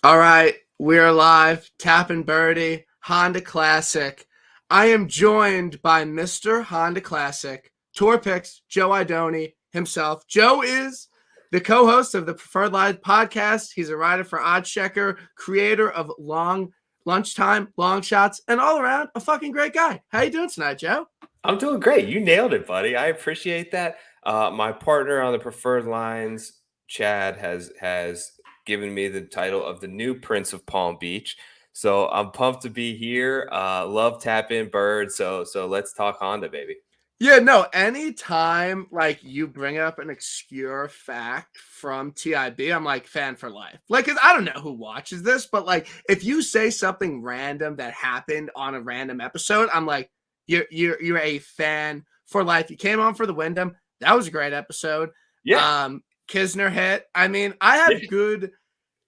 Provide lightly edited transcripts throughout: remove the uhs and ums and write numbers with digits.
All right, we're live. Tapping Birdie, Honda Classic. I am joined by Mr. Honda Classic, Tour Picks, Joe Idoni himself. Joe is the co-host of the Preferred Live podcast. He's a writer for Odd Checker, creator of Long Lunchtime, Long Shots, and all around a fucking great guy. How you doing tonight, Joe? I'm doing great. You nailed it, buddy. I appreciate that. My partner on the Preferred Lines, Chad, has given me the title of the new Prince of Palm Beach. So I'm pumped to be here. Love tap in bird. So let's talk Honda, baby. Yeah, no, anytime like you bring up an obscure fact from TIB, I'm like fan for life. Like, 'cause I don't know who watches this, but like if you say something random that happened on a random episode, I'm like, you're a fan for life. You came on for the Wyndham. That was a great episode. Yeah. Kisner hit. I mean, I have Yeah. good,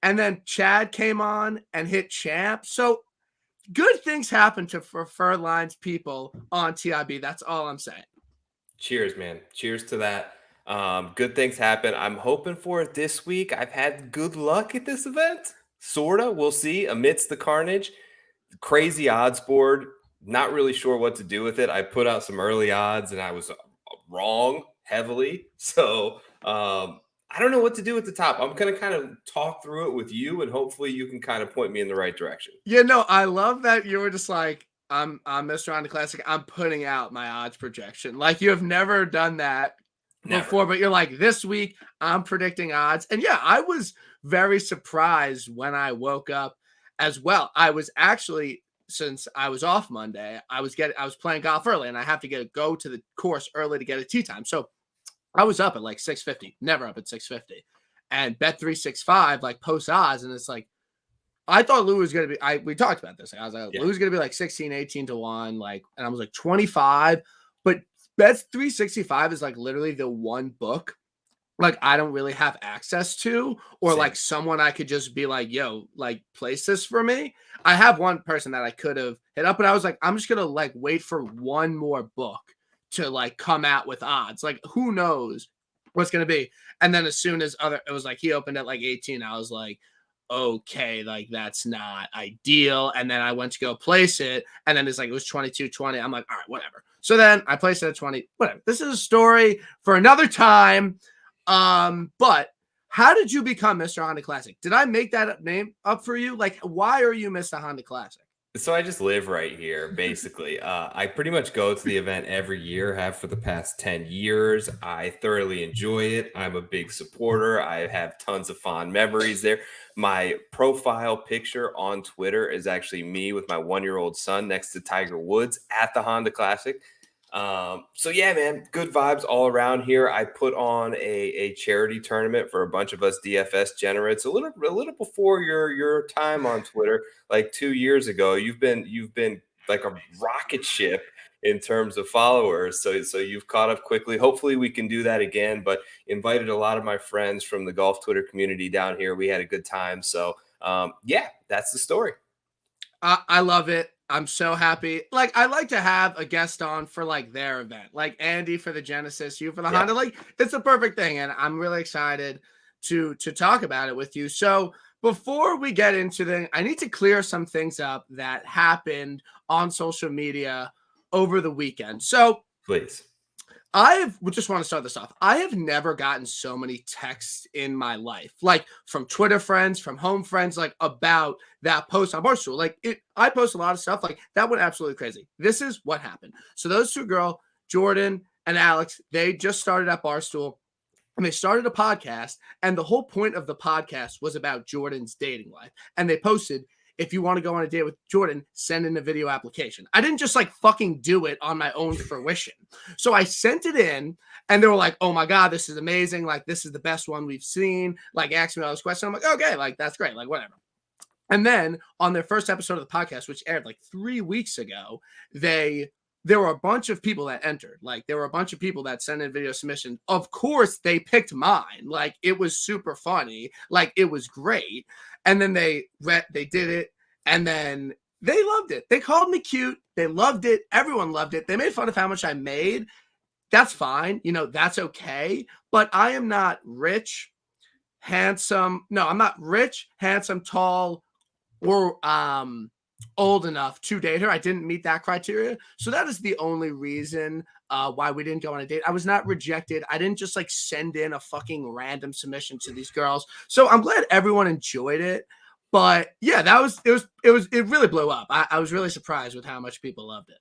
and then Chad came on and hit champ. So good things happen to Preferred Lines people on TIB. That's all I'm saying. Cheers, man. Cheers to that. Good things happen. I'm hoping for it this week. I've had good luck at this event. Sorta. We'll see. Amidst the carnage, crazy odds board. Not really sure what to do with it. I put out some early odds and I was wrong heavily. So I don't know what to do at the top. I'm going to kind of talk through it with you and hopefully you can kind of point me in the right direction. Yeah, no, I love that you were just like, I'm Mr. Honda Classic. I'm putting out my odds projection. Like you have never done that Never. before, but you're like, this week I'm predicting odds. And yeah, I was very surprised when I woke up as well. I was actually, since I was off Monday, I was playing golf early and I have to go to the course early to get a tee time. So I was up at like 6:50, never up at 6:50. And bet 365 like post odds, and it's like I thought Lou was going to be, we talked about this. I was like, Yeah. Lou's going to be like 16, 18 to 1. Like, and I was like 25, but Bets 365 is like literally the one book like I don't really have access to, or Same. like someone I could just be like, yo, like place this for me. I have one person that I could have hit up, but I was like, I'm just going to like wait for one more book to like come out with odds. Like, who knows what's going to be. And then as soon as it was like, he opened at like 18. I was like, okay, like that's not ideal. And then I went to go place it, and then it's like it was 22-20. I'm like, all right, whatever. So then I placed it at 20. Whatever. This is a story for another time. But how did you become Mr. Honda Classic? Did I make that name up for you? Like, why are you Mr. Honda Classic? So I just live right here, basically. I pretty much go to the event every year, have for the past 10 years. I thoroughly enjoy it. I'm a big supporter. I have tons of fond memories there. My profile picture on Twitter is actually me with my 1-year-old son next to Tiger Woods at the Honda Classic. So yeah, man, good vibes all around here. I put on a charity tournament for a bunch of us DFS generates a little before your time on Twitter, like 2 years ago. You've been like a rocket ship in terms of followers. So you've caught up quickly. Hopefully we can do that again, but invited a lot of my friends from the golf Twitter community down here. We had a good time. So yeah, that's the story. I love it. I'm so happy. Like, I like to have a guest on for like their event, like Andy for the Genesis, you for the Honda. Like, it's a perfect thing, and I'm really excited to talk about it with you. So before we get into the, I need to clear some things up that happened on social media over the weekend. So Please. just want to start this off. I have never gotten so many texts in my life, like from Twitter friends, from home friends, like about that post on Barstool. Like I post a lot of stuff like that went absolutely crazy. This is what happened. So those two girls, Jordan and Alex, they just started at Barstool and they started a podcast. And the whole point of the podcast was about Jordan's dating life. And they posted, if you want to go on a date with Jordan, send in a video application. I didn't just like fucking do it on my own fruition. So I sent it in and they were like, oh my God, this is amazing. Like, this is the best one we've seen. Like, ask me all those questions. I'm like, okay, like, that's great. Like, whatever. And then on their first episode of the podcast, which aired like 3 weeks ago, there were a bunch of people that entered. Like, there were a bunch of people that sent in video submissions. Of course, they picked mine. Like, it was super funny. Like, it was great. And then they did it, and then they loved it. They called me cute. They loved it. Everyone loved it. They made fun of how much I made. That's fine. You know, that's okay. But I am not rich, handsome. No, I'm not rich, handsome, tall, or old enough to date her. I didn't meet that criteria. So that is the only reason why we didn't go on a date. I was not rejected. I didn't just like send in a fucking random submission to these girls. So I'm glad everyone enjoyed it. But yeah, it really blew up. I was really surprised with how much people loved it.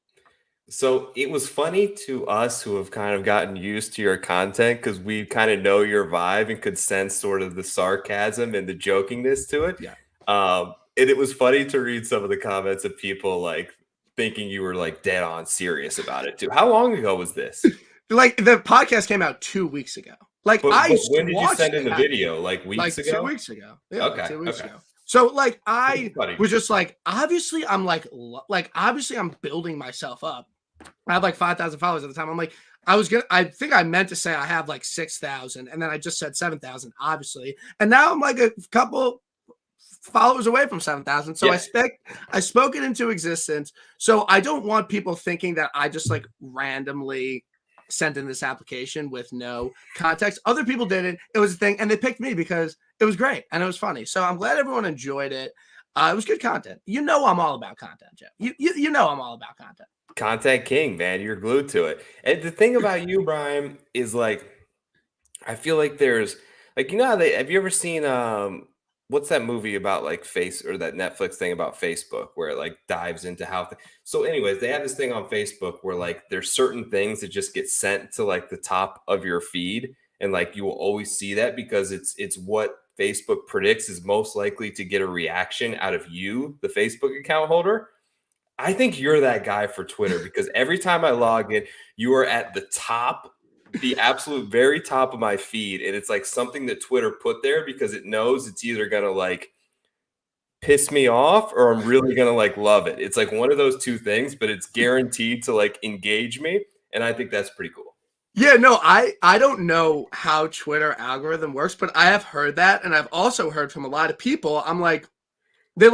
So it was funny to us who have kind of gotten used to your content because we kind of know your vibe and could sense sort of the sarcasm and the jokingness to it. Yeah. And it was funny to read some of the comments of people like thinking you were like dead on serious about it too. How long ago was this? Like the podcast came out 2 weeks ago. Like But I when did you watched send in it the video? Like like weeks ago? 2 weeks ago. Yeah, like Okay. 2 weeks Okay. ago. So like I Funny. was just like, obviously I'm like obviously I'm building myself up. I had like 5,000 followers at the time. I'm like, I think I meant to say I have like 6,000, and then I just said 7,000, obviously. And now I'm like a couple followers away from 7,000. So Yeah. I spoke it into existence. So I don't want people thinking that I just like randomly sent in this application with no context. Other people did it. It was a thing, and they picked me because it was great and it was funny. So I'm glad everyone enjoyed it. It was good content. You know I'm all about content, Jeff. You know I'm all about content. Content king, man. You're glued to it. And the thing about you, Brian, is like I feel like there's like you know how have you ever seen what's that movie about like face or that Netflix thing about Facebook where it like dives into how so anyways, they have this thing on Facebook where like there's certain things that just get sent to like the top of your feed and like you will always see that because it's what Facebook predicts is most likely to get a reaction out of you, the Facebook account holder. I think you're that guy for Twitter because every time I log in, you are at the top, the absolute very top of my feed. And it's like something that Twitter put there because it knows it's either going to like piss me off or I'm really going to like love it. It's like one of those two things, but it's guaranteed to like engage me. And I think that's pretty cool. Yeah, no, I don't know how Twitter algorithm works, but I have heard that. And I've also heard from a lot of people. I'm like, they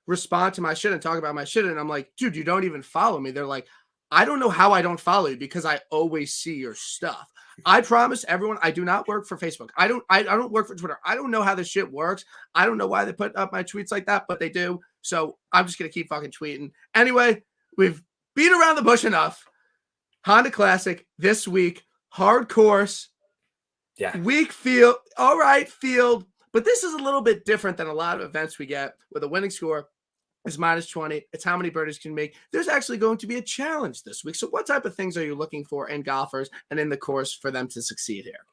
respond to my shit and talk about my shit. And I'm like, dude, you don't even follow me. They're like, I don't know how I don't follow you because I always see your stuff. I promise everyone, I do not work for Facebook. I don't work for Twitter. I don't know how this shit works. I don't know why they put up my tweets like that, but they do. So I'm just going to keep fucking tweeting. Anyway, we've beat around the bush enough. Honda Classic this week, hard course. Yeah. Weak field. All right, field. But this is a little bit different than a lot of events we get with a winning score is -20. It's how many birdies can make. There's actually going to be a challenge this week. So what type of things are you looking for in golfers and in the course for them to succeed here?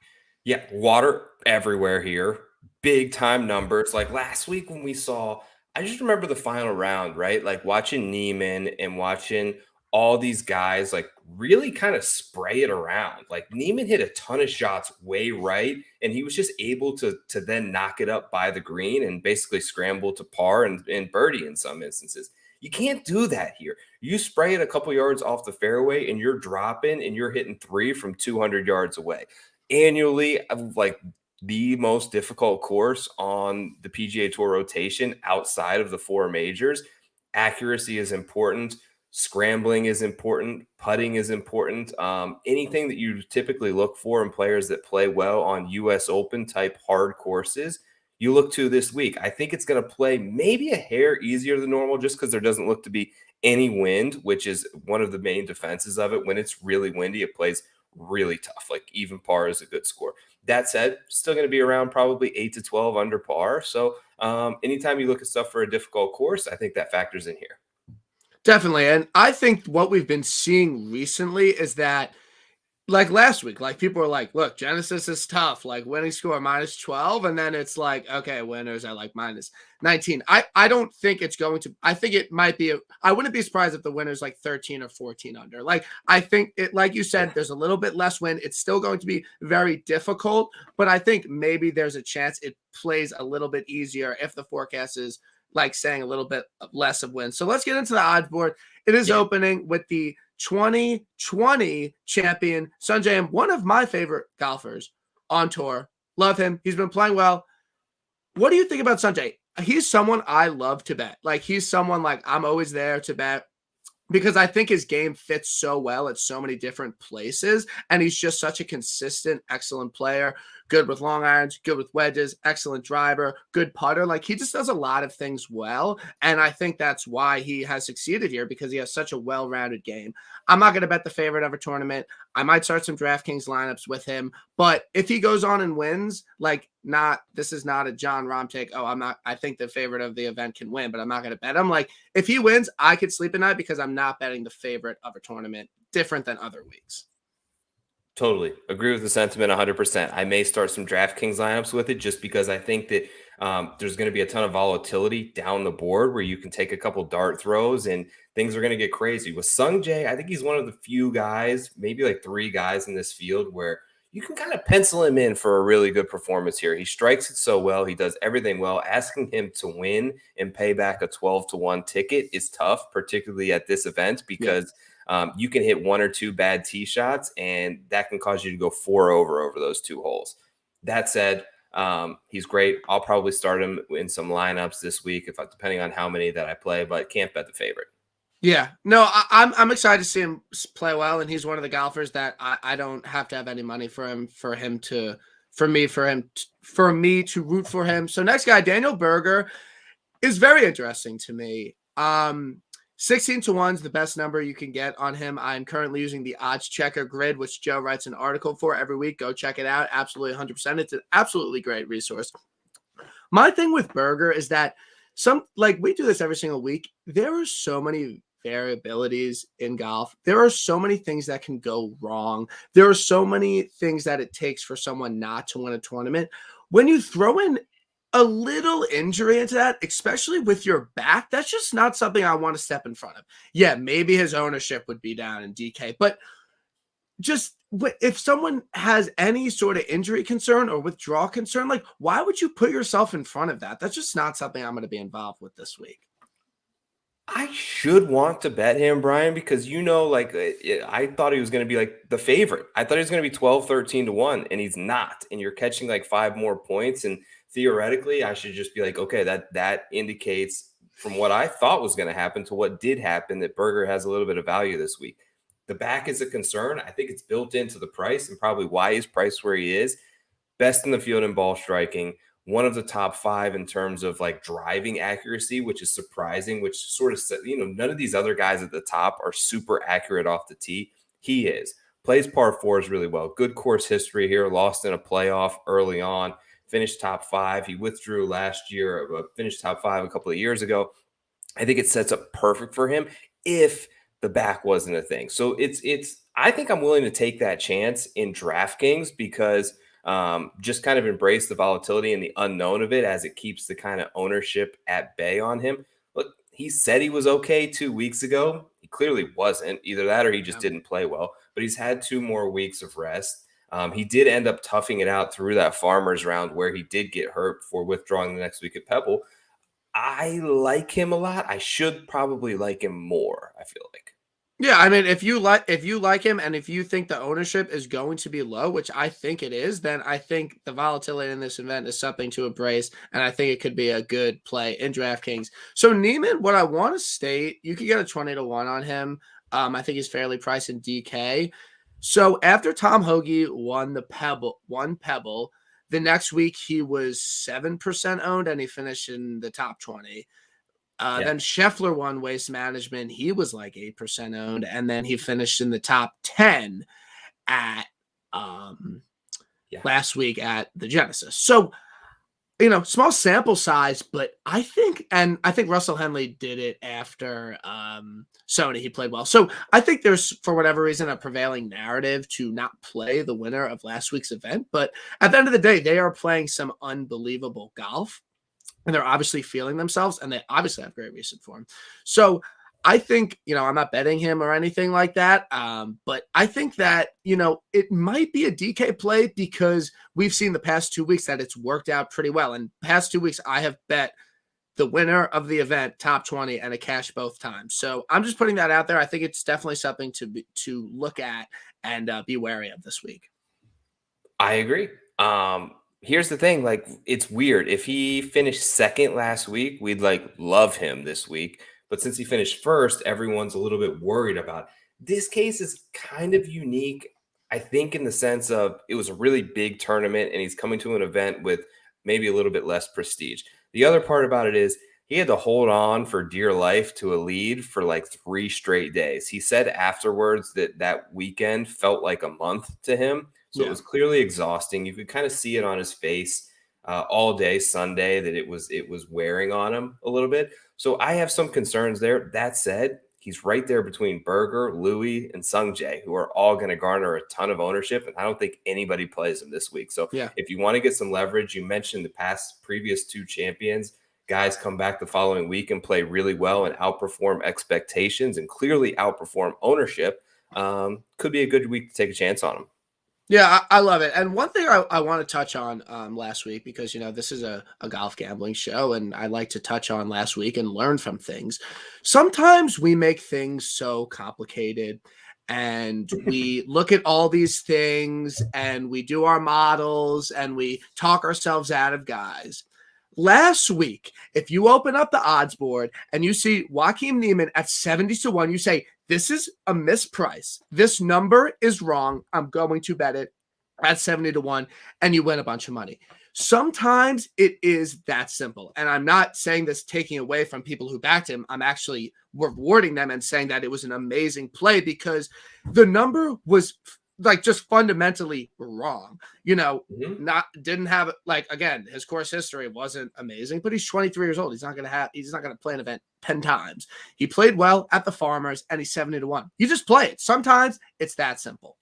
Yeah, water everywhere here. Big time numbers. Like last week when we saw, I just remember the final round, right? Like watching Neiman and watching all these guys like really kind of spray it around. Like Neiman hit a ton of shots way right, and he was just able to then knock it up by the green and basically scramble to par and birdie in some instances. You can't do that here. You spray it a couple yards off the fairway and you're dropping and you're hitting 3 from 200 yards away. Annually, like the most difficult course on the PGA Tour rotation outside of the 4 majors. Accuracy is important. Scrambling is important. Putting is important. Anything that you typically look for in players that play well on US Open type hard courses, you look to this week. I think it's going to play maybe a hair easier than normal just because there doesn't look to be any wind, which is one of the main defenses of it. When it's really windy, it plays really tough. Like even par is a good score. That said, still going to be around probably 8 to 12 under par. So anytime you look at stuff for a difficult course, I think that factors in here. Definitely. And I think what we've been seeing recently is that, like last week, like people were like, look, Genesis is tough, like winning score -12. And then it's like, okay, winners are like -19. I don't think it's going to, I think it might be, I wouldn't be surprised if the winner's like 13 or 14 under. Like, I think it, like you said, there's a little bit less wind. It's still going to be very difficult, but I think maybe there's a chance it plays a little bit easier if the forecast is like saying a little bit less of wind. So let's get into the odds board. It is opening with the 2020 champion, Sanjay, one of my favorite golfers on tour. Love him. He's been playing well. What do you think about Sanjay? He's someone I love to bet. Like he's someone like I'm always there to bet because I think his game fits so well at so many different places. And he's just such a consistent, excellent player. good with long irons, good with wedges, excellent driver, good putter. Like he just does a lot of things well. And I think that's why he has succeeded here, because he has such a well-rounded game. I'm not going to bet the favorite of a tournament. I might start some DraftKings lineups with him, but if he goes on and wins, like this is not a John Rahm take. Oh, I think the favorite of the event can win, but I'm not going to bet him. Like if he wins, I could sleep at night because I'm not betting the favorite of a tournament, different than other weeks. Totally agree with the sentiment 100%. I may start some DraftKings lineups with it just because I think that there's going to be a ton of volatility down the board where you can take a couple dart throws and things are going to get crazy. With Sung Jae, I think he's one of the few guys, maybe like 3 guys in this field where you can kind of pencil him in for a really good performance here. He strikes it so well. He does everything well. Asking him to win and pay back a 12-1 ticket is tough, particularly at this event, because you can hit 1 or 2 bad tee shots, and that can cause you to go 4 over those 2 holes. That said, he's great. I'll probably start him in some lineups this week, depending on how many that I play, but can't bet the favorite. Yeah, no, I'm excited to see him play well, and he's one of the golfers that I don't have to have any money for me to root for him. So next guy, Daniel Berger, is very interesting to me. 16-1 is the best number you can get on him. I'm currently using the odds checker grid, which Joe writes an article for every week. Go check it out. Absolutely 100%. It's an absolutely great resource. My thing with Berger is that we do this every single week. There are so many variabilities in golf. There are so many things that can go wrong. There are so many things that it takes for someone not to win a tournament. When you throw in a little injury into that, especially with your back, that's just not something I want to step in front of. Yeah, maybe his ownership would be down in DK, but just if someone has any sort of injury concern or withdrawal concern, like why would you put yourself in front of that? That's just not something I'm going to be involved with this week. I should want to bet him, Brian, because I thought he was going to be like the favorite. I thought he was going to be 12-13-1, and he's not. And you're catching like 5 more points, and theoretically, I should just be like, okay, that indicates from what I thought was going to happen to what did happen that Berger has a little bit of value this week. The back is a concern. I think it's built into the price and probably why he's priced where he is. Best in the field in ball striking, one of the top 5 in terms of like driving accuracy, which is surprising, which sort of said, none of these other guys at the top are super accurate off the tee. He is. Plays par 4s really well. Good course history here. Lost in a playoff early on. Finished top 5. He withdrew last year, finished top 5 a couple of years ago. I think it sets up perfect for him if the back wasn't a thing. So I think I'm willing to take that chance in DraftKings because just kind of embrace the volatility and the unknown of it as it keeps the kind of ownership at bay on him. Look, he said he was okay 2 weeks ago. He clearly wasn't. Either that or he just didn't play well. But he's had 2 more weeks of rest. He did end up toughing it out through that Farmers round where he did get hurt before withdrawing the next week at Pebble. I like him a lot. I should probably like him more, I feel like. Yeah, I mean, if you like him and if you think the ownership is going to be low, which I think it is, then I think the volatility in this event is something to embrace, and I think it could be a good play in DraftKings. So Neiman, what I want to state, you could get a 20-1 on him. I think he's fairly priced in DK. So after Tom Hoagie won Pebble, the next week he was 7% owned and he finished in the top 20. Then Scheffler won Waste Management. He was like 8% owned, and then he finished in the top 10 at last week at the Genesis. So, small sample size, but I think Russell Henley did it after Sony. He played well. So I think there's, for whatever reason, a prevailing narrative to not play the winner of last week's event. But at the end of the day, they are playing some unbelievable golf. And they're obviously feeling themselves, and they obviously have great recent form. So I think, I'm not betting him or anything like that. But I think that, it might be a DK play because we've seen the past 2 weeks that it's worked out pretty well. And past 2 weeks, I have bet the winner of the event, top 20, and a cash both times. So I'm just putting that out there. I think it's definitely something to look at and be wary of this week. I agree. Here's the thing, it's weird. If he finished second last week, we'd love him this week. But since he finished first, everyone's a little bit worried about it. This case is kind of unique. I think in the sense of it was a really big tournament and he's coming to an event with maybe a little bit less prestige. The other part about it is he had to hold on for dear life to a lead for like 3 straight days. He said afterwards that that weekend felt like a month to him. So it Yeah. was clearly exhausting. You could kind of see it on his face all day Sunday that it was wearing on him a little bit. So I have some concerns there. That said, he's right there between Berger, Louis, and Sungjae, who are all going to garner a ton of ownership. And I don't think anybody plays him this week. So Yeah. if you want to get some leverage, you mentioned the previous 2 champions. Guys come back the following week and play really well and outperform expectations and clearly outperform ownership. Could be a good week to take a chance on him. Yeah, I love it. And one thing I want to touch on last week, because, this is a golf gambling show and I like to touch on last week and learn from things. Sometimes we make things so complicated and we look at all these things and we do our models and we talk ourselves out of guys. Last week, if you open up the odds board and you see Joaquin Niemann at 70-1, you say, this is a misprice. This number is wrong. I'm going to bet it at 70-1, and you win a bunch of money. Sometimes it is that simple. And I'm not saying this taking away from people who backed him. I'm actually rewarding them and saying that it was an amazing play because the number was like just fundamentally wrong. Didn't have again, his course history wasn't amazing, but he's 23 years old. He's not going to play an event 10 times. He played well at the Farmers and he's 70-1. You just play it. Sometimes it's that simple.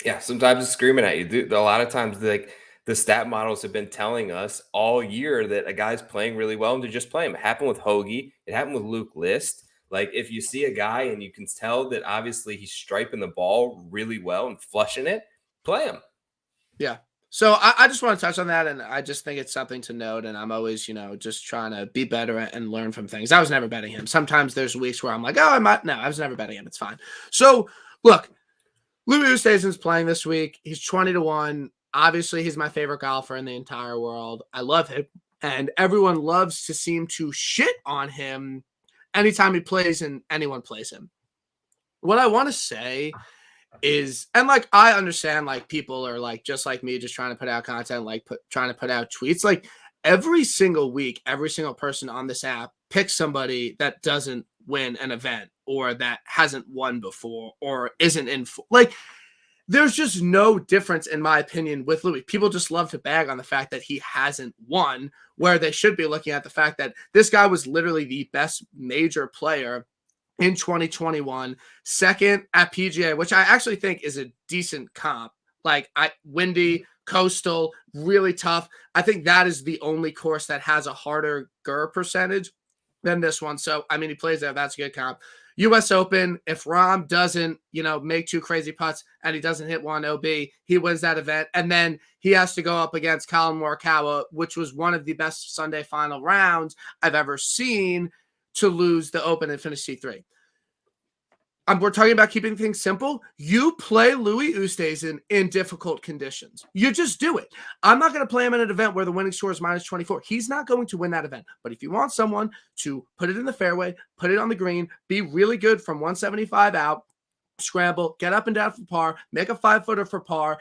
Yeah, sometimes it's screaming at you. A lot of times, the stat models have been telling us all year that a guy's playing really well and to just play him. It happened with Hoagie. It happened with Luke List. Like, if you see a guy and you can tell that obviously he's striping the ball really well and flushing it, play him. Yeah. So I just want to touch on that, and I just think it's something to note, and I'm always, just trying to be better and learn from things. I was never betting him. Sometimes there's weeks where I'm like, I was never betting him. It's fine. So, look, Louis Oosthuizen's playing this week. He's 20-1. Obviously, he's my favorite golfer in the entire world. I love him, and everyone loves to seem to shit on him anytime he plays and anyone plays him. What I want to say is, and I understand people are just like me, just trying to put out content, trying to put out tweets. Every single week, every single person on this app picks somebody that doesn't win an event or that hasn't won before or isn't in there's just no difference, in my opinion, with Louis. People just love to bag on the fact that he hasn't won, where they should be looking at the fact that this guy was literally the best major player in 2021, second at PGA, which I actually think is a decent comp. Windy, coastal, really tough. I think that is the only course that has a harder GER percentage than this one. So, he plays there. That's a good comp. U.S. Open, if Rahm doesn't, make 2 crazy putts and he doesn't hit one OB, he wins that event. And then he has to go up against Colin Morikawa, which was one of the best Sunday final rounds I've ever seen, to lose the Open and finish C3. We're talking about keeping things simple. You play Louis Oosthuizen in difficult conditions. You just do it. I'm not going to play him in an event where the winning score is -24. He's not going to win that event. But if you want someone to put it in the fairway, put it on the green, be really good from 175 out, scramble, get up and down for par, make a 5-footer for par,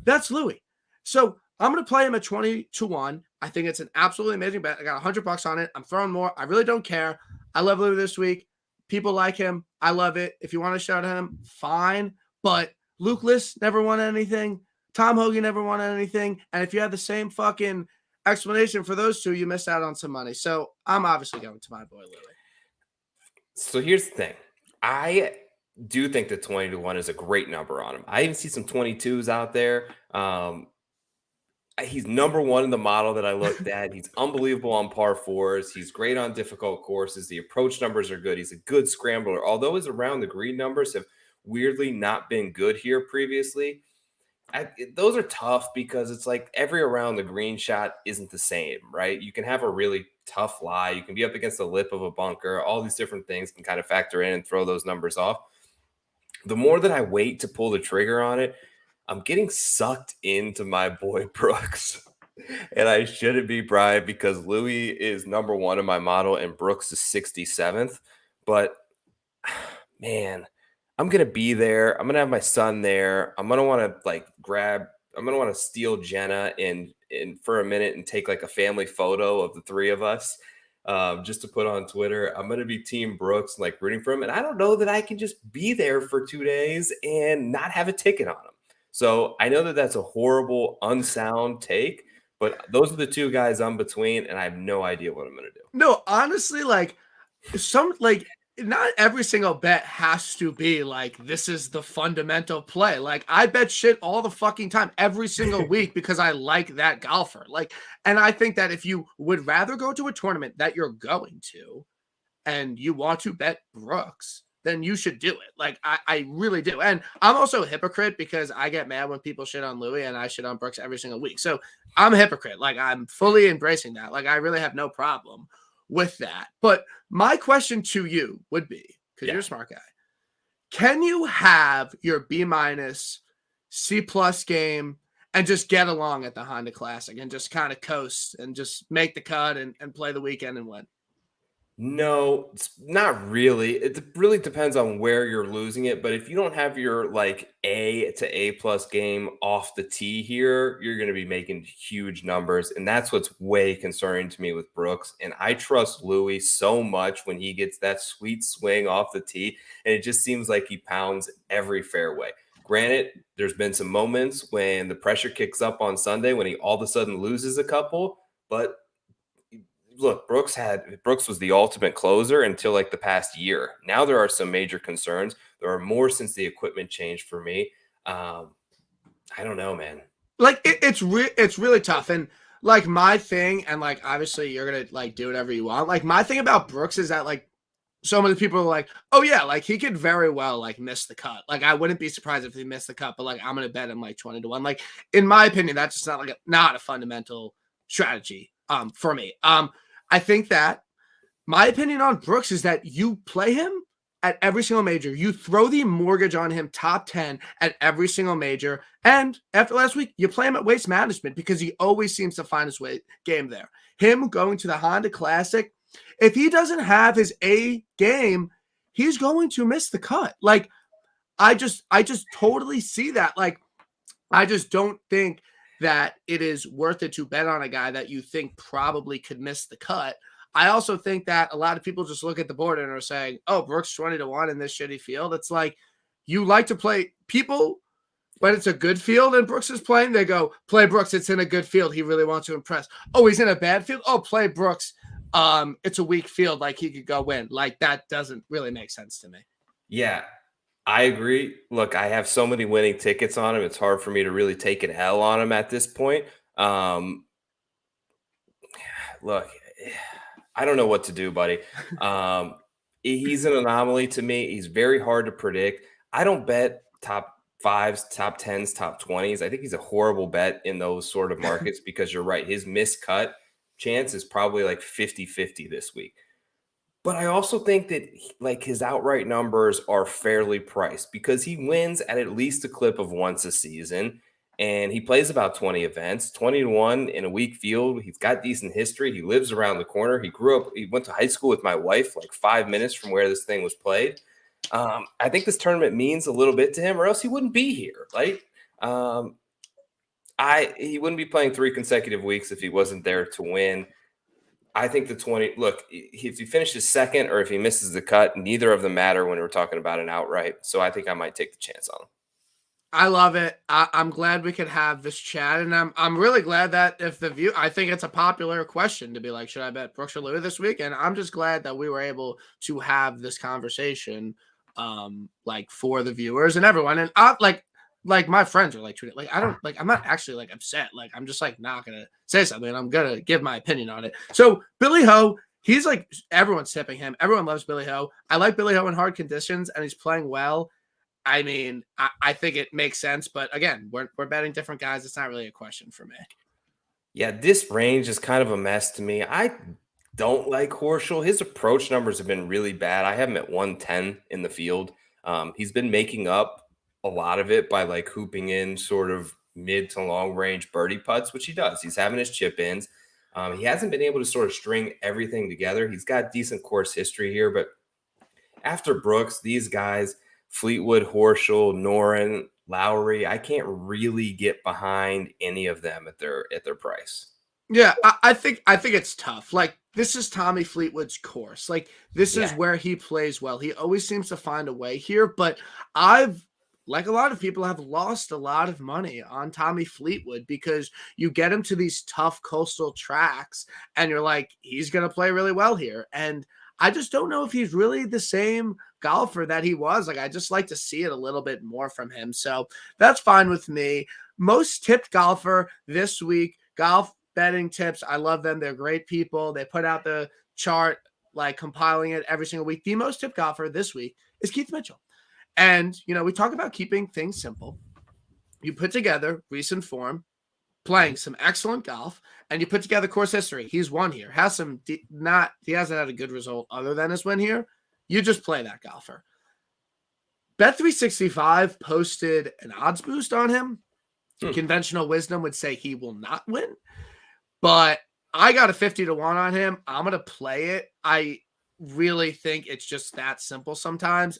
that's Louis. So I'm going to play him at 20-1. I think it's an absolutely amazing bet. I got $100 on it. I'm throwing more. I really don't care. I love Louis this week. People like him. I love it. If you want to shout at him, fine. But Luke List never won anything. Tom Hoagie never won anything. And if you had the same fucking explanation for those two, you missed out on some money. So I'm obviously going to my boy Louis. So here's the thing. I do think that 20-1 is a great number on him. I even see some 22s out there. He's number 1 in the model that I looked at. He's unbelievable on par 4s. He's great on difficult courses. The approach numbers are good. He's a good scrambler. Although his around the green numbers have weirdly not been good here previously, those are tough because it's every around the green shot isn't the same, right? You can have a really tough lie. You can be up against the lip of a bunker. All these different things can kind of factor in and throw those numbers off. The more that I wait to pull the trigger on it, I'm getting sucked into my boy Brooks. And I shouldn't be, Brian, because Louis is number 1 in my model and Brooks is 67th. But, man, I'm gonna be there. I'm gonna have my son there. I'm gonna want to like grab. I'm gonna want to steal Jenna in for a minute and take like a family photo of the three of us, just to put on Twitter. I'm gonna be Team Brooks, like rooting for him, and I don't know that I can just be there for 2 days and not have a ticket on him. So I know that that's a horrible, unsound take, but those are the two guys I'm between, and I have no idea what I'm gonna do. No, honestly, like not every single bet has to be like this is the fundamental play. Like I bet shit all the fucking time, every single week because I like that golfer. Like, and I think that if you would rather go to a tournament that you're going to and you want to bet Brooks, then you should do it. Like I really do. And I'm also a hypocrite because I get mad when people shit on Louis and I shit on Brooks every single week. So I'm a hypocrite. Like I'm fully embracing that. Like I really have no problem with that. But my question to you would be, because you're a smart guy, can you have your B minus C plus game and just get along at the Honda Classic and just kind of coast and just make the cut and play the weekend and win? No, it's not really. It really depends on where you're losing it. But if you don't have your like A to A plus game off the tee here, you're going to be making huge numbers. And that's what's way concerning to me with Brooks. And I trust Louis so much when he gets that sweet swing off the tee. And it just seems like he pounds every fairway. Granted, there's been some moments when the pressure kicks up on Sunday when he all of a sudden loses a couple. But look, Brooks was the ultimate closer until like the past year. Now there are some major concerns. There are more since the equipment changed for me. I don't know, man. Like it's really tough. And like my thing, and like obviously you're gonna like do whatever you want. Like my thing about Brooks is that like so many people are like, oh yeah, like he could very well like miss the cut. Like I wouldn't be surprised if he missed the cut, but like I'm gonna bet him like 20-1. Like in my opinion, that's just not a fundamental strategy for me. I think that my opinion on Brooks is that you play him at every single major. You throw the mortgage on him top 10 at every single major. And after last week, you play him at Waste Management because he always seems to find his way game there. Him going to the Honda Classic, if he doesn't have his A game, he's going to miss the cut. Like I just totally see that. Like I just don't think that it is worth it to bet on a guy that you think probably could miss the cut. I also think that a lot of people just look at the board and are saying, oh, Brooks 20-1 in this shitty field. It's like you like to play people when it's a good field and Brooks is playing. They go, play Brooks. It's in a good field. He really wants to impress. Oh, he's in a bad field. Oh, play Brooks. It's a weak field. Like he could go win. Like that doesn't really make sense to me. Yeah, I agree. Look, I have so many winning tickets on him. It's hard for me to really take an L on him at this point. Look, I don't know what to do, buddy. He's an anomaly to me. He's very hard to predict. I don't bet top fives, top tens, top 20s. I think he's a horrible bet in those sort of markets because you're right. His miscut chance is probably like 50-50 this week. But I also think that like his outright numbers are fairly priced because he wins at least a clip of once a season. And he plays about 20 events, 20-1 in a weak field. He's got decent history. He lives around the corner. He went to high school with my wife, like 5 minutes from where this thing was played. I think this tournament means a little bit to him, or else he wouldn't be here. Right? He wouldn't be playing 3 consecutive weeks if he wasn't there to win. I think the 20, look, if he finishes second or if he misses the cut, neither of them matter when we're talking about an outright. So I think I might take the chance on him. I love it. I'm glad we could have this chat, and I'm really glad that I think it's a popular question to be like, should I bet Brooks or Louis this week? And I'm just glad that we were able to have this conversation, like for the viewers and everyone. And like my friends are like tweeting, like I don't like I'm not actually like upset. Like I'm just like not gonna say something. I'm gonna give my opinion on it. So Billy Ho, he's like everyone's tipping him. Everyone loves Billy Ho. I like Billy Ho in hard conditions, and he's playing well. I mean, I think it makes sense, but again, we're betting different guys. It's not really a question for me. Yeah, this range is kind of a mess to me. I don't like Horschel. His approach numbers have been really bad. I have him at 110 in the field. He's been making up a lot of it by like hooping in sort of mid to long range birdie putts, which he does. He's having his chip ins. He hasn't been able to sort of string everything together. He's got decent course history here, but after Brooks, these guys, Fleetwood, Horschel, Noren, Lowry. I can't really get behind any of them at their price. Yeah, I think it's tough. Like, this is Tommy Fleetwood's course. Like, this is Yeah. where he plays well. He always seems to find a way here. But I've, like a lot of people, have lost a lot of money on Tommy Fleetwood because you get him to these tough coastal tracks and you're like, he's gonna play really well here. And I just don't know if he's really the same golfer that he was. Like, I just like to see it a little bit more from him. So that's fine with me. Most tipped golfer this week, golf betting tips. I love them. They're great people. They put out the chart, like compiling it every single week. The most tipped golfer this week is Keith Mitchell. And, we talk about keeping things simple. You put together recent form, playing some excellent golf, and you put together course history. He's won here. He hasn't had a good result other than his win here. You just play that golfer. Bet365 posted an odds boost on him. Conventional wisdom would say he will not win. But I got a 50-1 on him. I'm going to play it. I really think it's just that simple sometimes.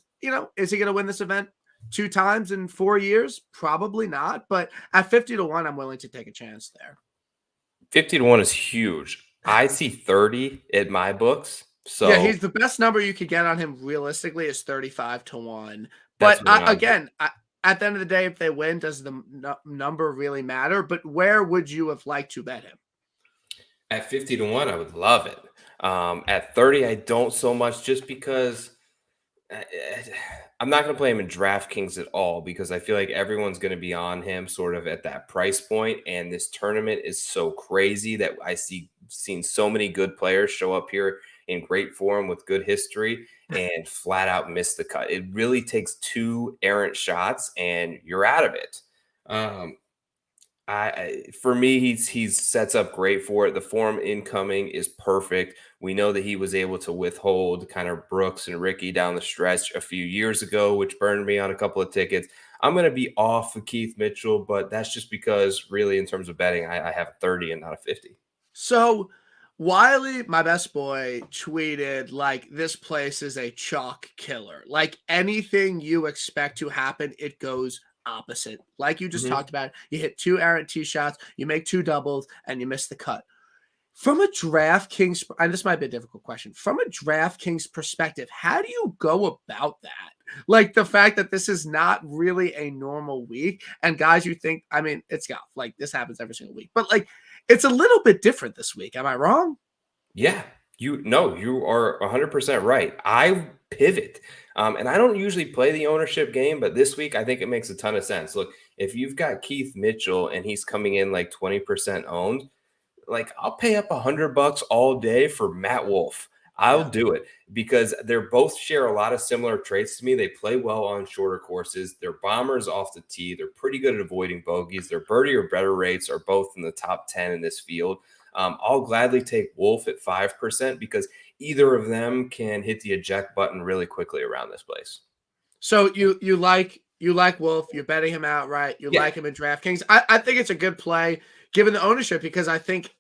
Is he going to win this event 2 times in 4 years? Probably not. But at 50-1, I'm willing to take a chance there. 50-1 is huge. I see 30 at my books. So yeah, he's the best number you could get on him realistically is 35-1. But again, at the end of the day, if they win, does the number really matter? But where would you have liked to bet him? At 50-1, I would love it. At 30, I don't so much, just because I'm not going to play him in DraftKings at all, because I feel like everyone's going to be on him sort of at that price point. And this tournament is so crazy that seen so many good players show up here in great form with good history and flat out miss the cut. It really takes 2 errant shots and you're out of it. For me, he sets up great for it. The form incoming is perfect. We know that he was able to withhold kind of Brooks and Ricky down the stretch a few years ago, which burned me on a couple of tickets. I'm going to be off of Keith Mitchell, but that's just because really in terms of betting, I have a 30 and not a 50. So Wiley, my best boy, tweeted like, this place is a chalk killer. Like, anything you expect to happen, it goes opposite. Like you just talked about, you hit 2 errant tee shots, you make 2 doubles, and you miss the cut. From a DraftKings, and this might be a difficult question, from a DraftKings perspective, how do you go about that? Like, the fact that this is not really a normal week, and guys, you think, I mean, it's golf. Like, this happens every single week. But, like, it's a little bit different this week. Am I wrong? Yeah. You are 100% right. I pivot. And I don't usually play the ownership game, but this week I think it makes a ton of sense. Look, if you've got Keith Mitchell and he's coming in like 20% owned, like, I'll pay up $100 all day for Matt Wolff. I'll do it, because they're both share a lot of similar traits to me. They play well on shorter courses. They're bombers off the tee. They're pretty good at avoiding bogeys. Their birdie or better rates are both in the top 10 in this field. I'll gladly take Wolff at 5%, because either of them can hit the eject button really quickly around this place. So you like Wolff, you're betting him outright, you like him in DraftKings. I think it's a good play given the ownership, because I think,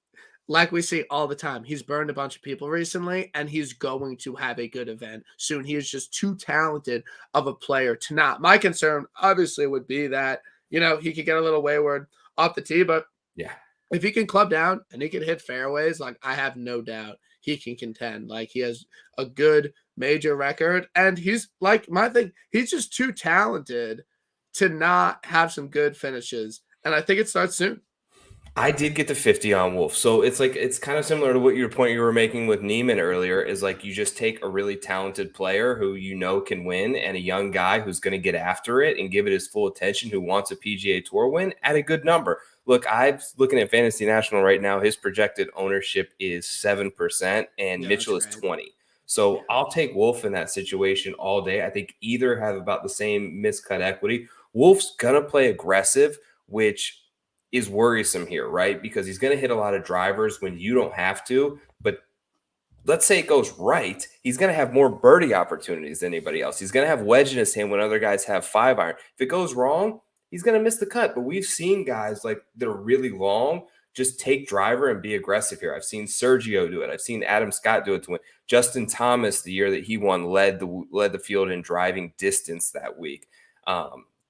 like we see all the time, he's burned a bunch of people recently, and he's going to have a good event soon. He is just too talented of a player to not. My concern, obviously, would be that, he could get a little wayward off the tee, but if he can club down and he can hit fairways, like, I have no doubt he can contend. Like, he has a good major record, and he's like, my thing, he's just too talented to not have some good finishes, and I think it starts soon. I did get the 50 on Wolff. So it's kind of similar to what your point you were making with Neiman earlier, is like, you just take a really talented player who can win, and a young guy who's going to get after it and give it his full attention, who wants a PGA Tour win, at a good number. Look, I'm looking at Fantasy National right now. His projected ownership is 7%, and Mitchell is 20%. So I'll take Wolff in that situation all day. I think either have about the same miscut equity. Wolff's going to play aggressive, which is worrisome here, right? Because he's going to hit a lot of drivers when you don't have to. But let's say it goes right, he's going to have more birdie opportunities than anybody else. He's going to have wedge in his hand when other guys have 5-iron. If it goes wrong, he's going to miss the cut. But we've seen guys like that are really long just take driver and be aggressive here. I've seen Sergio do it. I've seen Adam Scott do it to win. Justin Thomas, the year that he won, led the field in driving distance that week.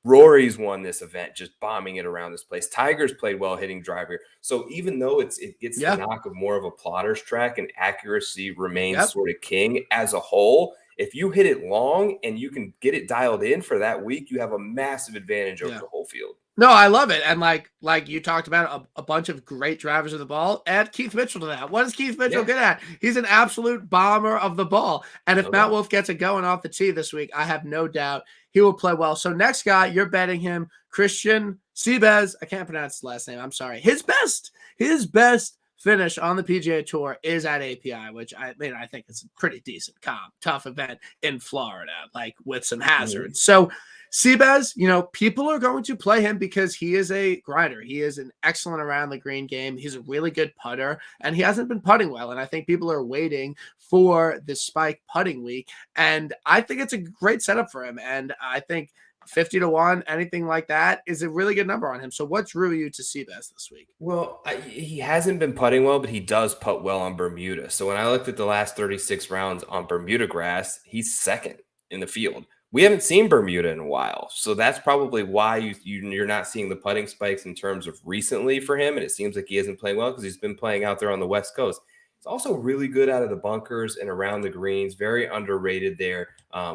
Rory's won this event, just bombing it around this place. Tiger's played well hitting driver. So even though it gets the knock of more of a plotter's track and accuracy remains sort of king as a whole, if you hit it long and you can get it dialed in for that week, you have a massive advantage over the whole field. No, I love it. And like you talked about a bunch of great drivers of the ball. Add Keith Mitchell to that. What is Keith Mitchell good at? He's an absolute bomber of the ball. And if Matt Wolff gets it going off the tee this week, I have no doubt he will play well. So next guy, you're betting him, Christian Sibes. I can't pronounce his last name. I'm sorry. His best finish on the PGA Tour is at API, which I think it's a pretty decent tough event in Florida, like with some hazards. So Sibes, people are going to play him because he is a grinder. He is an excellent around the green game. He's a really good putter, and he hasn't been putting well. And I think people are waiting for the spike putting week. And I think it's a great setup for him. And I think 50-1, anything like that is a really good number on him. So what drew you to Sibes this week? Well, he hasn't been putting well, but he does putt well on Bermuda. So when I looked at the last 36 rounds on Bermuda grass, he's second in the field. We haven't seen Bermuda in a while, so that's probably why you're not seeing the putting spikes in terms of recently for him, and it seems like he isn't playing well because he's been playing out there on the West Coast. He's also really good out of the bunkers and around the greens, very underrated there,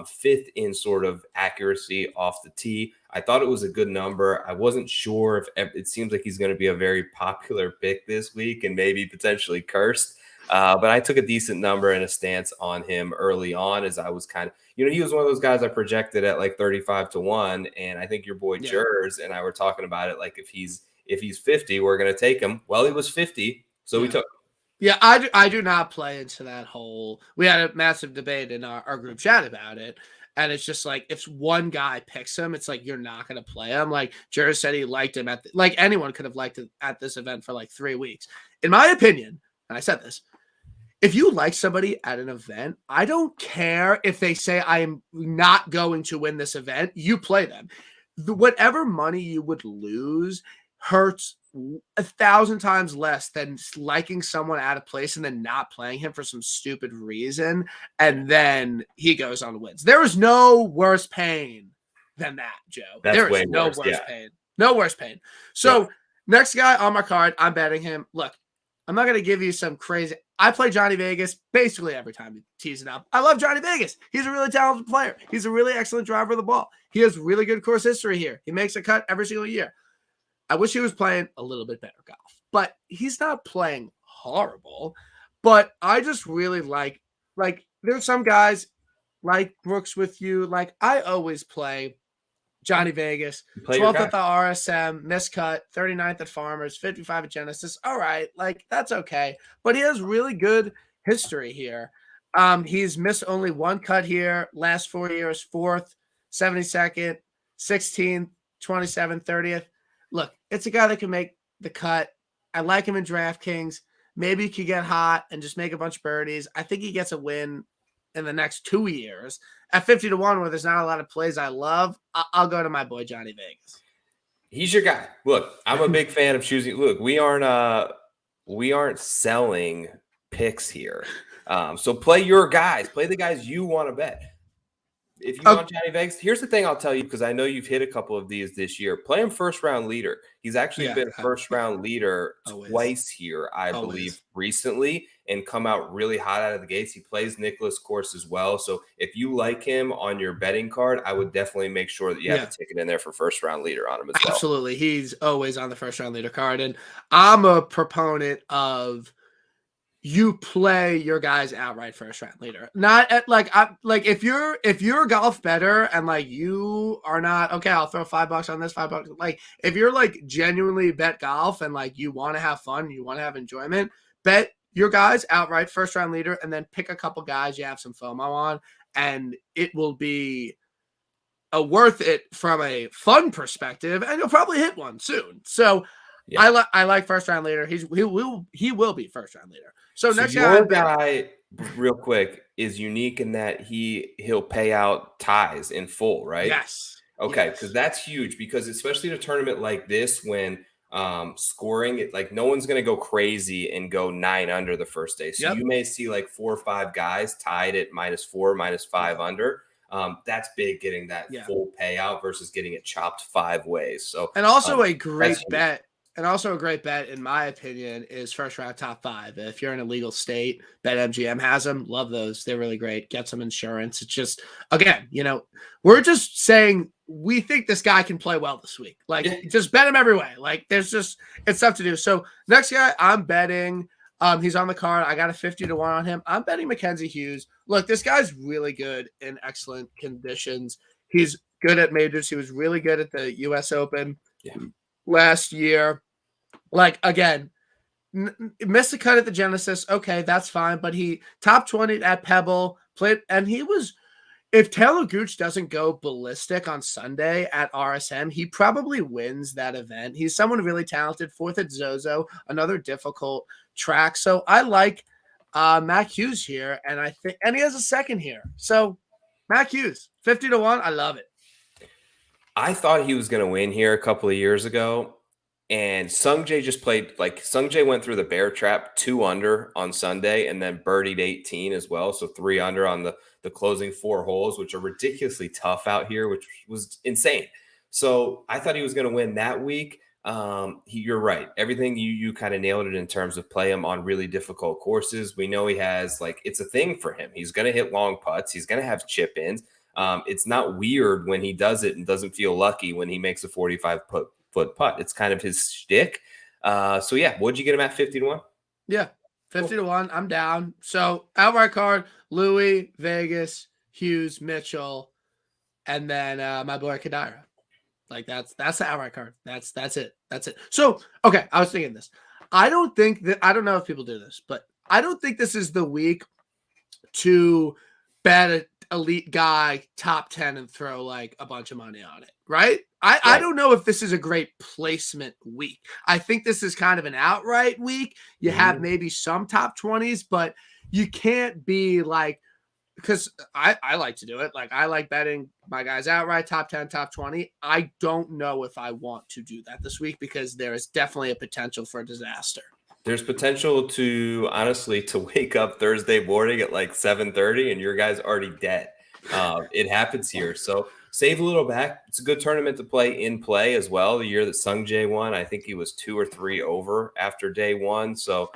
fifth in sort of accuracy off the tee. I thought it was a good number. I wasn't sure if it seems like he's going to be a very popular pick this week and maybe potentially cursed. But I took a decent number and a stance on him early on as I was kind of, he was one of those guys I projected at like 35-1. And I think your boy Jers and I were talking about it. Like if he's 50, we're going to take him. Well, he was 50. So we took him. Yeah, I do not play into that whole, we had a massive debate in our group chat about it. And it's just like, if one guy picks him, it's like, you're not going to play him. Like Jared said, he liked him like anyone could have liked it at this event for like 3 weeks. In my opinion, and I said this, if you like somebody at an event, I don't care if they say I am not going to win this event, you play them. Whatever money you would lose hurts 1,000 times less than liking someone out of place and then not playing him for some stupid reason. And then he goes on and wins. There is no worse pain than that, Joe. There is no worse pain. No worse pain. So next guy on my card, I'm betting him. Look, I'm not going to give you some crazy. I play Johnny Vegas basically every time he tees it up. I love Johnny Vegas. He's a really talented player. He's a really excellent driver of the ball. He has really good course history here. He makes a cut every single year. I wish he was playing a little bit better golf, but he's not playing horrible. But I just really like there's some guys like Brooks with you. Like I always play Johnny Vegas, 12th at the RSM, miscut, 39th at Farmers, 55 at Genesis. All right, like that's okay. But he has really good history here. He's missed only one cut here, last 4 years, 4th, 72nd, 16th, 27th, 30th. Look, it's a guy that can make the cut. I like him in DraftKings. Maybe he could get hot and just make a bunch of birdies. I think he gets a win in the next 2 years. At 50-1, where there's not a lot of plays I love, I'll go to my boy Johnny Vegas. He's your guy. Look, I'm a big fan of choosing. Look, we aren't selling picks here. So play your guys. Play the guys you want to bet. If you want Johnny Vegas, here's the thing I'll tell you, because I know you've hit a couple of these this year. Play him first round leader. He's actually been first round leader twice here, I believe, recently, and come out really hot out of the gates. He plays Nicklaus course as well. So if you like him on your betting card, I would definitely make sure that you have a ticket in there for first round leader on him as well. Absolutely. He's always on the first round leader card. And I'm a proponent of you play your guys outright first round leader. Not at if you're a golf better and like you are not okay, I'll throw $5 on this, $5. Like if you're like genuinely bet golf and like you want to have fun, you want to have enjoyment, bet your guys outright first round leader and then pick a couple guys you have some FOMO on, and it will be worth it from a fun perspective, and you'll probably hit one soon. So I like first round leader. He will be first round leader. So next guy, real quick, is unique in that he'll pay out ties in full, right? Yes. Okay, because that's huge. Because especially in a tournament like this, when scoring. Like no one's going to go crazy and go 9 under the first day. So Yep. you may see like 4 or 5 guys tied at -4, -5 under. That's big, getting that full payout versus getting it chopped 5 ways. So, and also a great bet. And also a great bet, in my opinion, is first round top 5. If you're in a legal state, BetMGM has them. Love those. They're really great. Get some insurance. It's just, again, we're just saying we think this guy can play well this week. Like, just bet him every way. Like, it's tough to do. So next guy, I'm betting. He's on the card. I got a 50-1 on him. I'm betting Mckenzie Hughes. Look, this guy's really good in excellent conditions. He's good at majors. He was really good at the U.S. Open last year. Like, again, missed a cut at the Genesis. Okay, that's fine. But he top 20 at Pebble, played, and he was, if Taylor Gooch doesn't go ballistic on Sunday at RSM, he probably wins that event. He's someone really talented. 4th at Zozo, another difficult track. So I like Mac Hughes here, and he has a second here. So Mac Hughes, 50-1. I love it. I thought he was going to win here a couple of years ago. And Sungjae just played, like, Sungjae went through the bear trap 2 under on Sunday and then birdied 18 as well. So 3 under on the closing 4 holes, which are ridiculously tough out here, which was insane. So I thought he was going to win that week. You're right. Everything you kind of nailed it in terms of play him on really difficult courses. We know he has, like, it's a thing for him. He's going to hit long putts. He's going to have chip ins. It's not weird when he does it and doesn't feel lucky when he makes a 45-foot putt. It's kind of his shtick. So yeah, what'd you get him at, 50-1? Yeah, 50-1. I'm down. So outright card: Louis, Vegas, Hughes, Mitchell, and then my boy Kadira. Like that's the outright card. That's it. That's it. So okay, I was thinking this. I don't know if people do this, but I don't think this is the week to bet an elite guy top 10 and throw like a bunch of money on it, right? I don't know if this is a great placement week. I think this is kind of an outright week. You have maybe some top 20s, but you can't be like, because I like to do it. Like, I like betting my guys outright, top 10, top 20. I don't know if I want to do that this week because there is definitely a potential for a disaster. There's potential to, honestly, to wake up Thursday morning at like 7:30 and your guy's already dead. It happens here. So save a little back. It's a good tournament to play in play as well. The year that Sungjae won, I think he was 2 or 3 over after day 1. So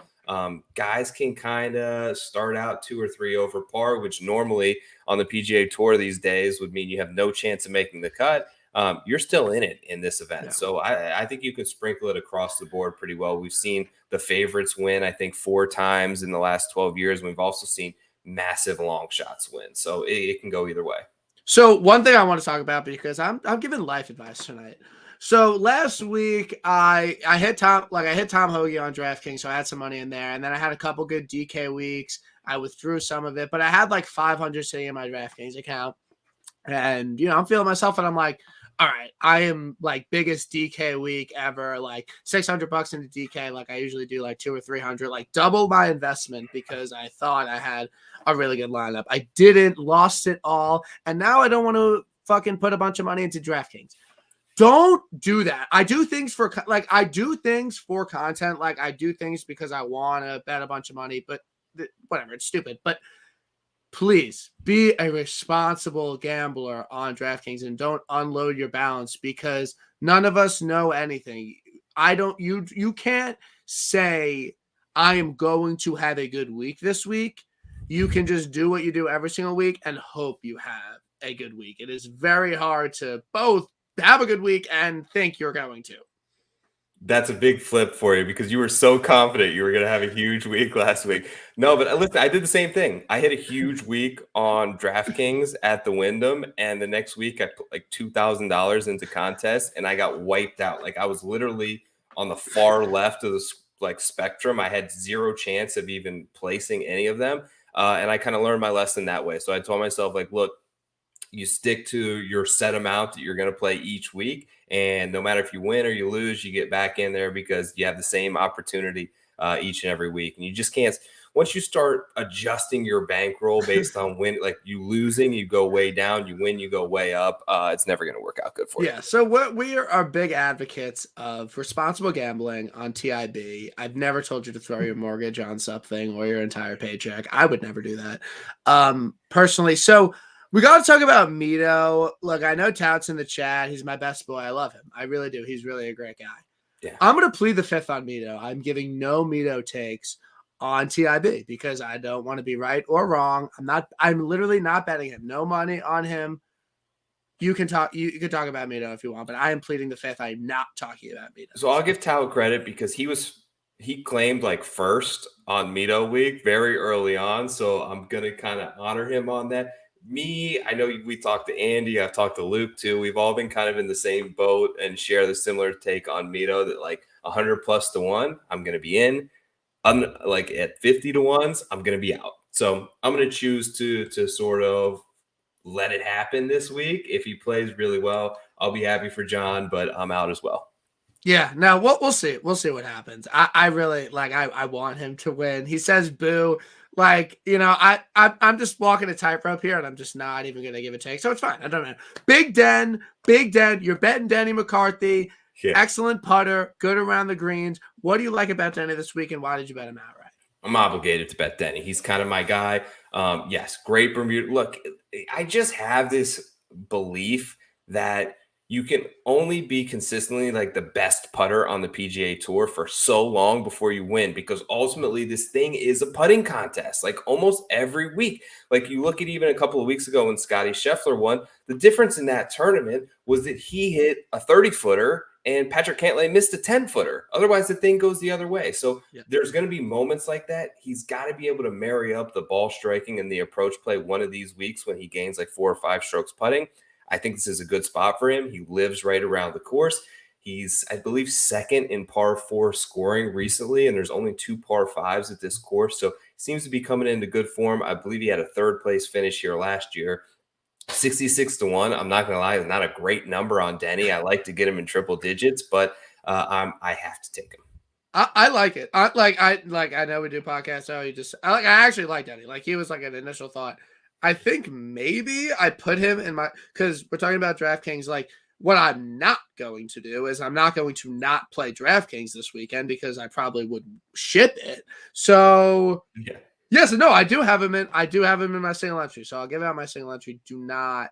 guys can kind of start out 2 or 3 over par, which normally on the PGA Tour these days would mean you have no chance of making the cut. You're still in it in this event. Yeah. So I think you could sprinkle it across the board pretty well. We've seen the favorites win, I think, 4 times in the last 12 years. We've also seen massive long shots win. So it can go either way. So one thing I want to talk about, because I'm giving life advice tonight. So last week I hit Tom Hoagie on DraftKings, so I had some money in there, and then I had a couple good DK weeks. I withdrew some of it, but I had like 500 sitting in my DraftKings account, and I'm feeling myself, and I'm like, all right, I am like biggest DK week ever, like $600 into DK, like I usually do, like 200 or 300, like double my investment because I thought I had a really good lineup. I didn't, lost it all, and now I don't want to fucking put a bunch of money into DraftKings. Don't do that. I do things for content. Like I do things because I want to bet a bunch of money, but whatever, it's stupid. But please be a responsible gambler on DraftKings and don't unload your balance because none of us know anything. You can't say I am going to have a good week this week. You can just do what you do every single week and hope you have a good week. It is very hard to both have a good week and think you're going to. That's a big flip for you because you were so confident you were going to have a huge week last week. No, but listen, I did the same thing. I hit a huge week on DraftKings at the Wyndham, and the next week I put like $2,000 into contests, and I got wiped out. Like I was literally on the far left of the spectrum. I had zero chance of even placing any of them, and I kind of learned my lesson that way. So I told myself, like, look, you stick to your set amount that you're going to play each week. And no matter if you win or you lose, you get back in there because you have the same opportunity each and every week. And you just can't. once you start adjusting your bankroll based on when, like you losing, you go way down, you win, you go way up. It's never going to work out good for you. Yeah, so what we are big advocates of responsible gambling on TIB. I've never told you to throw your mortgage on something or your entire paycheck. I would never do that, personally. So we got to talk about Mito. Look, I know Tout's in the chat. He's my best boy. I love him. I really do. He's really a great guy. Yeah. I'm going to plead the fifth on Mito. I'm giving no Mito takes on TIB because I don't want to be right or wrong. I'm literally not betting him. No money on him. You can talk about Mito if you want, but I am pleading the fifth. I am not talking about Mito. So I'll give Tout credit because he claimed like first on Mito week very early on. So I'm gonna kind of honor him on that. Me, I know we talked to Andy, I've talked to Luke too. We've all been kind of in the same boat and share the similar take on Mito that like 100 plus to 1, I'm gonna be in. Like at 50 to 1s, I'm gonna be out. So I'm gonna choose to sort of let it happen this week. If he plays really well, I'll be happy for John, but I'm out as well. Yeah, no, we'll see. We'll see what happens. I really like. I want him to win. He says boo. Like, you know, I'm just walking a tightrope here, and I'm just not even gonna give a take. So it's fine. I don't know. Big Den. You're betting Denny McCarthy. Yeah. Excellent putter. Good around the greens. What do you like about Denny this week, and why did you bet him outright? I'm obligated to bet Denny. He's kind of my guy. Yes, great Bermuda. Look, I just have this belief that you can only be consistently like the best putter on the PGA Tour for so long before you win, because ultimately this thing is a putting contest, like almost every week. Like you look at even a couple of weeks ago when Scotty Scheffler won, the difference in that tournament was that he hit a 30-footer and Patrick Cantlay missed a 10-footer. Otherwise, the thing goes the other way. So there's going to be moments like that. He's got to be able to marry up the ball striking and the approach play one of these weeks when he gains like 4 or 5 strokes putting. I think this is a good spot for him. He lives right around the course. He's, I believe, second in par 4 scoring recently, and there's only 2 par 5s at this course. So he seems to be coming into good form. I believe he had a 3rd place finish here last year. 66 to 1. I'm not going to lie, it's not a great number on Denny. I like to get him in triple digits, but I have to take him. I like it. I know we do podcasts. So I actually like Denny. Like he was like an initial thought. I think maybe I put him in because we're talking about DraftKings. Like what I'm not going to do is I'm not going to not play DraftKings this weekend because I probably would ship it. So yeah. Yes, no, I do have him in my single entry. So I'll give out my single entry. Do not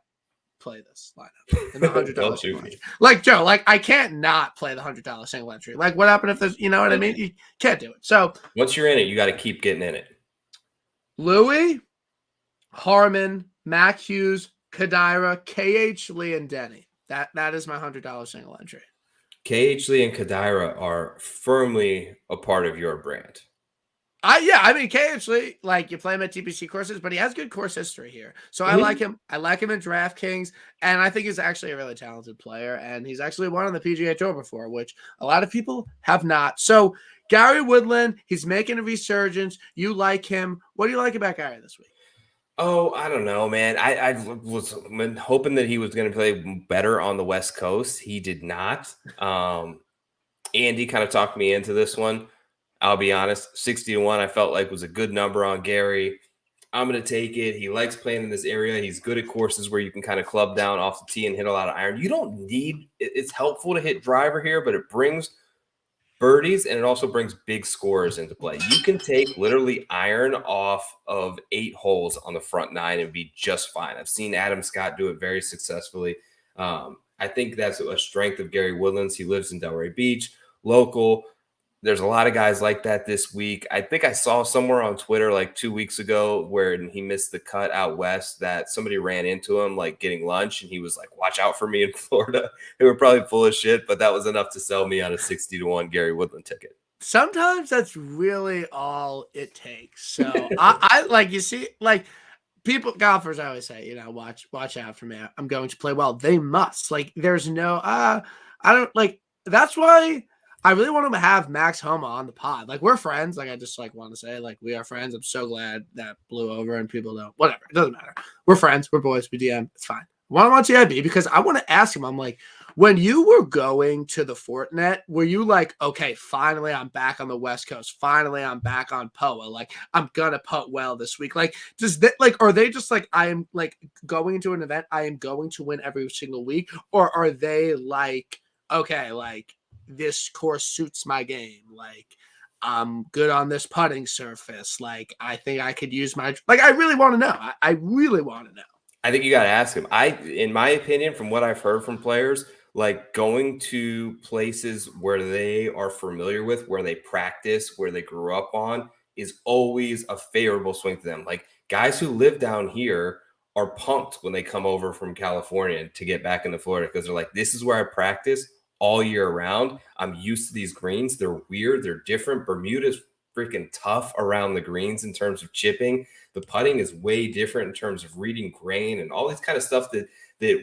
play this lineup in the $100 single entry. Like Joe, like I can't not play the $100 single entry. Like what happened if there's, you know what I mean? You can't do it. So once you're in it, you got to keep getting in it. Louis, Harmon, Mac Hughes, Kadira, KH Lee, and Denny. That is my $100 single entry. KH Lee and Kadira are firmly a part of your brand. I mean, KH Lee, like you play him at TPC courses, but he has good course history here. So I like him. I like him in DraftKings, and I think he's actually a really talented player, and he's actually won on the PGA Tour before, which a lot of people have not. So Gary Woodland, he's making a resurgence. You like him. What do you like about Gary this week? Oh, I don't know, man. I was hoping that he was going to play better on the West Coast. He did not. Andy kind of talked me into this one. I'll be honest, 60 to 1, I felt like was a good number on Gary. I'm going to take it. He likes playing in this area. He's good at courses where you can kind of club down off the tee and hit a lot of iron. You don't need – it's helpful to hit driver here, but it brings birdies and it also brings big scores into play. You can take literally iron off of 8 holes on the front 9 and be just fine. I've seen Adam Scott do it very successfully. I think that's a strength of Gary Woodland's. He lives in Delray Beach, local. There's a lot of guys like that this week. I think I saw somewhere on Twitter like 2 weeks ago where he missed the cut out west that somebody ran into him like getting lunch, and he was like, watch out for me in Florida. They were probably full of shit, but that was enough to sell me on a 60 to 1 Gary Woodland ticket. Sometimes that's really all it takes. So I like, you see, like people, golfers always say, you know, watch out for me. I'm going to play well. They must. Like there's no, I don't like, that's why I really want him to have Max Homa on the pod. Like we're friends. Like I just like want to say, like we are friends. I'm so glad that blew over and people don't. Whatever, it doesn't matter. We're friends. We're boys. We DM. It's fine. Why don't TIB? Because I want to ask him. I'm like, when you were going to the Fortinet, were you like, okay, finally I'm back on the West Coast. Finally I'm back on POA. Like I'm gonna putt well this week. Like does that like are they just like I am like going into an event I am going to win every single week, or are they like okay like this course suits my game like I'm good on this putting surface. Like I think I could use my like I really want to know. I really want to know. I think you got to ask him. In my opinion, from what I've heard from players, like going to places where they are familiar with, where they practice, where they grew up on, is always a favorable swing to them. Like guys who live down here are pumped when they come over from California to get back into Florida because they're like, this is where I practice all year round. I'm used to these greens. They're weird. They're different. Bermuda's freaking tough around the greens in terms of chipping. The putting is way different in terms of reading grain and all this kind of stuff that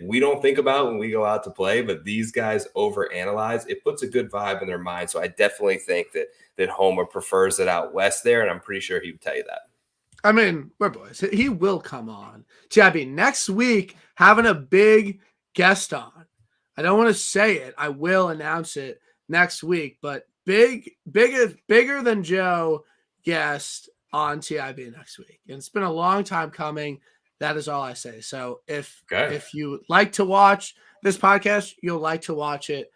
we don't think about when we go out to play, but these guys overanalyze. It puts a good vibe in their mind. So I definitely think that Homer prefers it out west there, and I'm pretty sure he would tell you that. I mean, we're boys. He will come on. TIB next week, having a big guest on. I don't want to say it. I will announce it next week, but bigger than Joe guest on TIB next week. And it's been a long time coming. That is all I say. So if you like to watch this podcast, you'll like to watch it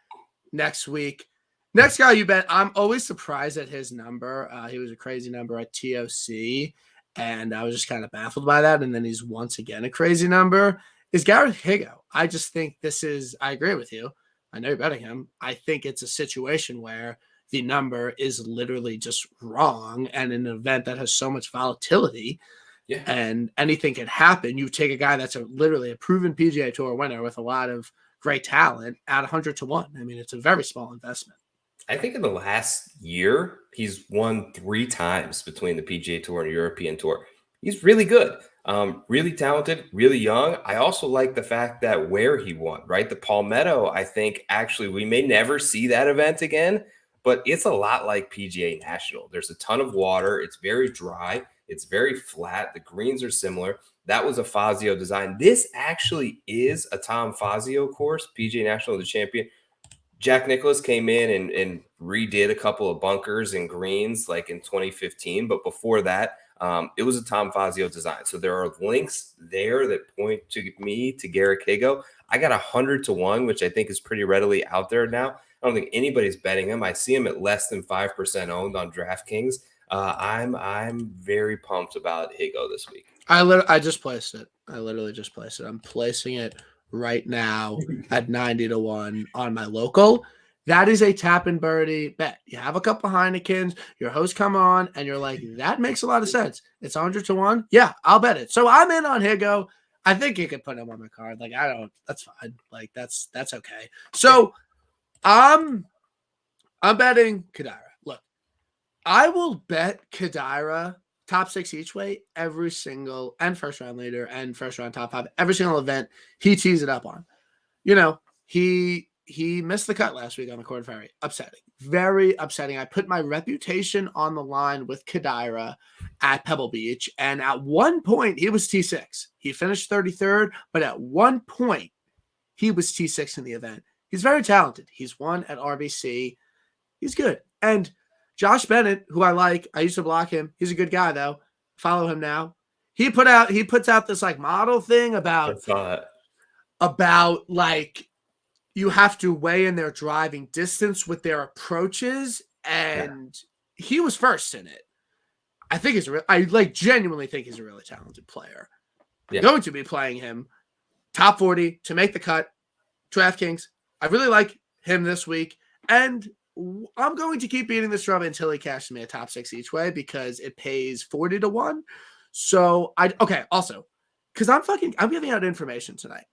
next week. Next guy you bet. I'm always surprised at his number. He was a crazy number at TOC, and I was just kind of baffled by that. And then he's once again a crazy number. Is Gareth Higgo. I just think I agree with you. I know you're betting him. I think it's a situation where the number is literally just wrong, and in an event that has so much volatility and anything can happen. You take a guy that's literally a proven PGA Tour winner with a lot of great talent at 100 to 1. I mean, it's a very small investment. I think in the last year, he's won 3 times between the PGA Tour and European Tour. He's really good. Really talented, really young. I also like the fact that where he won, right? The Palmetto, I think actually we may never see that event again, but it's a lot like PGA National. There's a ton of water. It's very dry. It's very flat. The greens are similar. That was a Fazio design. This actually is a Tom Fazio course, PGA National, the champion. Jack Nicklaus came in and redid a couple of bunkers and greens like in 2015. But before that, it was a Tom Fazio design. So there are links there that point to me, to Gareth Higgo. I got 100 to 1, which I think is pretty readily out there now. I don't think anybody's betting him. I see him at less than 5% owned on DraftKings. I'm very pumped about Higgo this week. I just placed it. I literally just placed it. I'm placing it right now at 90 to 1 on my local. That is a tap and birdie bet. You have a couple Heinekens, your host come on, and you're like, that makes a lot of sense. It's 100 to 1. Yeah, I'll bet it. So I'm in on Higgo. I think you could put him on my card. Like, that's fine. Like, that's okay. So I'm betting Kadira. Look, I will bet Kadira top 6 each way every single, and first round leader and first round top 5, every single event he tees it up on. You know, he missed the cut last week on the Corn Ferry. Upsetting. Very upsetting. I put my reputation on the line with Kadira at Pebble Beach, and at one point he was T6. He finished 33rd, but at one point he was T6 in the event. He's very talented. He's won at RBC. He's good. And Josh Bennett, who I like, I used to block him. He's a good guy, though. Follow him now. He puts out this like model thing about like you have to weigh in their driving distance with their approaches, and he was first in it. I genuinely think he's a really talented player. Yeah. I'm going to be playing him top 40 to make the cut. DraftKings. I really like him this week, and I'm going to keep beating this drum until he cashes me a top 6 each way because it pays 40 to 1. So also, because I'm giving out information tonight.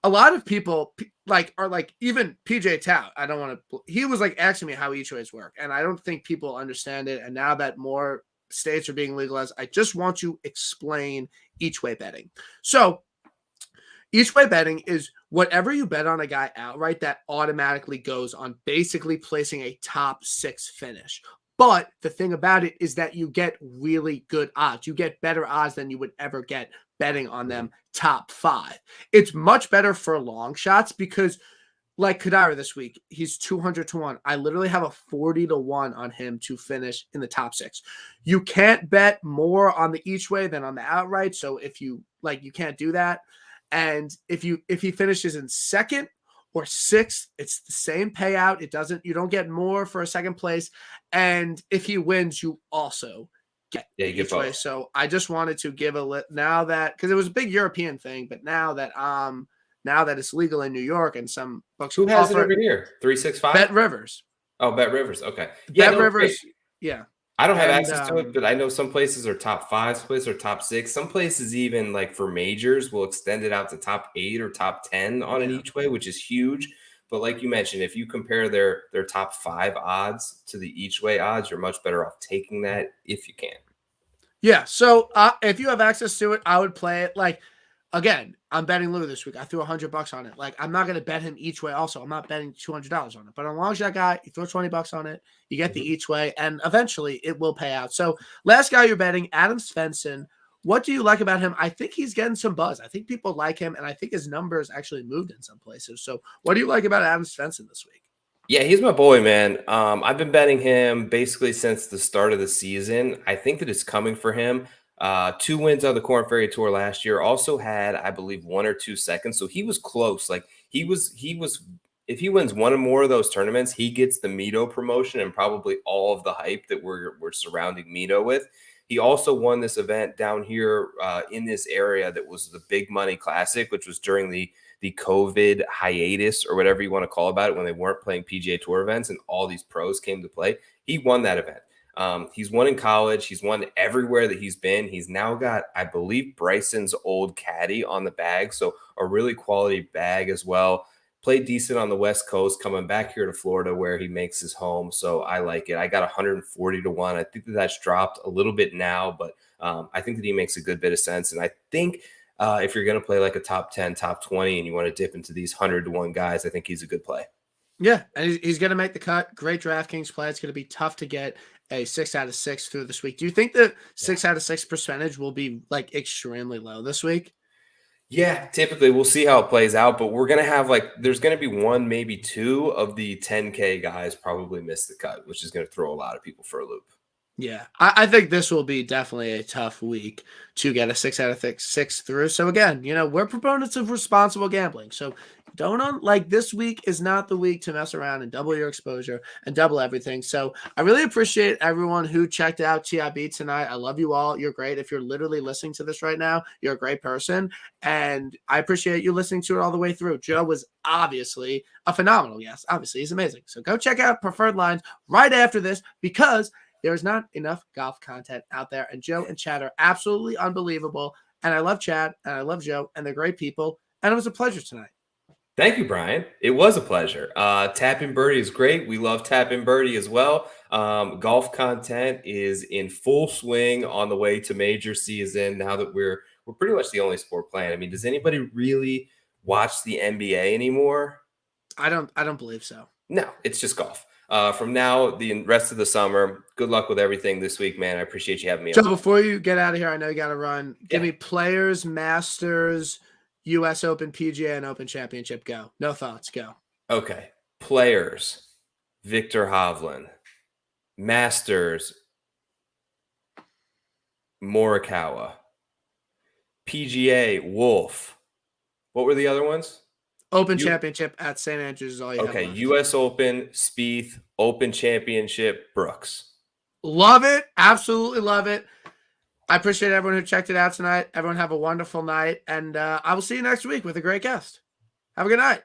A lot of people are even PJ Tout. I don't want to. He was asking me how each ways work, and I don't think people understand it. And now that more states are being legalized, I just want to explain each way betting. So each way betting is whatever you bet on a guy outright that automatically goes on basically placing a top 6 finish. But the thing about it is that you get really good odds. You get better odds than you would ever get betting on them top 5. It's much better for long shots because like Kadira this week, he's 200-1. I literally have a 40-1 on him to finish in the top 6. You can't bet more on the each way than on the outright. So if you you can't do that. And if he finishes in 2nd or 6th, it's the same payout. You don't get more for a 2nd place. And if he wins, you also get each way. So I just wanted to give now that, because it was a big European thing, but now that it's legal in New York and some books. Who has it over here? 365? Bet Rivers. Oh, Bet Rivers. Okay. Yeah, Bet Rivers. Great. Yeah. I don't have access to it, but I know some places are top 5, some places are top 6. Some places even like for majors will extend it out to top 8 or top 10 on an each way, which is huge. But like you mentioned, if you compare their top 5 odds to the each way odds, you're much better off taking that if you can. Yeah. So if you have access to it, I would play it. Like, again, I'm betting Lou this week. I threw $100 on it. Like, I'm not going to bet him each way. Also, I'm not betting $200 on it. But on a long shot guy, you throw $20 on it, you get the each way, and eventually it will pay out. So, last guy you're betting, Adam Stenson. What do you like about him? I think he's getting some buzz. I think people like him, and I think his numbers actually moved in some places. So, what do you like about Adam Stenson this week? Yeah, he's my boy, man. I've been betting him basically since the start of the season. I think that it's coming for him. 2 wins on the Korn Ferry Tour last year. Also had, I believe, 1 or 2 seconds. So he was close. Like he was. If he wins one or more of those tournaments, he gets the Mito promotion and probably all of the hype that we're surrounding Mito with. He also won this event down here in this area that was the Big Money Classic, which was during the COVID hiatus or whatever you want to call about it, when they weren't playing PGA Tour events and all these pros came to play. He won that event. He's won in college. He's won everywhere that he's been. He's now got, I believe, Bryson's old caddy on the bag. So a really quality bag as well. Played decent on the West Coast, coming back here to Florida where he makes his home. So I like it. I got 140-1. I think that's dropped a little bit now, but I think that he makes a good bit of sense. And I think if you're going to play like a top 10, top 20, and you want to dip into these 100-1 guys, I think he's a good play. Yeah, and he's going to make the cut. Great DraftKings play. It's going to be tough to get a 6 out of 6 through this week. Do you think the 6 out of 6 percentage will be like extremely low this week? Yeah, typically we'll see how it plays out, but we're going to have there's going to be 1, maybe 2 of the 10K guys probably miss the cut, which is going to throw a lot of people for a loop. Yeah, I think this will be definitely a tough week to get a 6 out of 6 through. So again, we're proponents of responsible gambling. So this week is not the week to mess around and double your exposure and double everything. So I really appreciate everyone who checked out TIB tonight. I love you all. You're great. If you're literally listening to this right now, you're a great person. And I appreciate you listening to it all the way through. Joe was obviously a phenomenal guest. Obviously, he's amazing. So go check out Preferred Lines right after this, because there's not enough golf content out there. And Joe and Chad are absolutely unbelievable. And I love Chad and I love Joe, and they're great people. And it was a pleasure tonight. Thank you, Brian. It was a pleasure. Tapping Birdie is great. We love Tapping Birdie as well. Golf content is in full swing on the way to major season. Now that we're pretty much the only sport playing. I mean, does anybody really watch the NBA anymore? I don't believe so. No, it's just golf. From now, the rest of the summer, good luck with everything this week, man. I appreciate you having me on. So before you get out of here, I know you got to run. Give me Players, Masters, U.S. Open, PGA, and Open Championship. Go. No thoughts. Go. Okay. Players, Victor Hovland. Masters, Morikawa. PGA, Wolf. What were the other ones? Open Championship at St. Andrews is all you have. Okay, U.S. Open, Spieth, Open Championship, Brooks. Love it. Absolutely love it. I appreciate everyone who checked it out tonight. Everyone have a wonderful night, and I will see you next week with a great guest. Have a good night.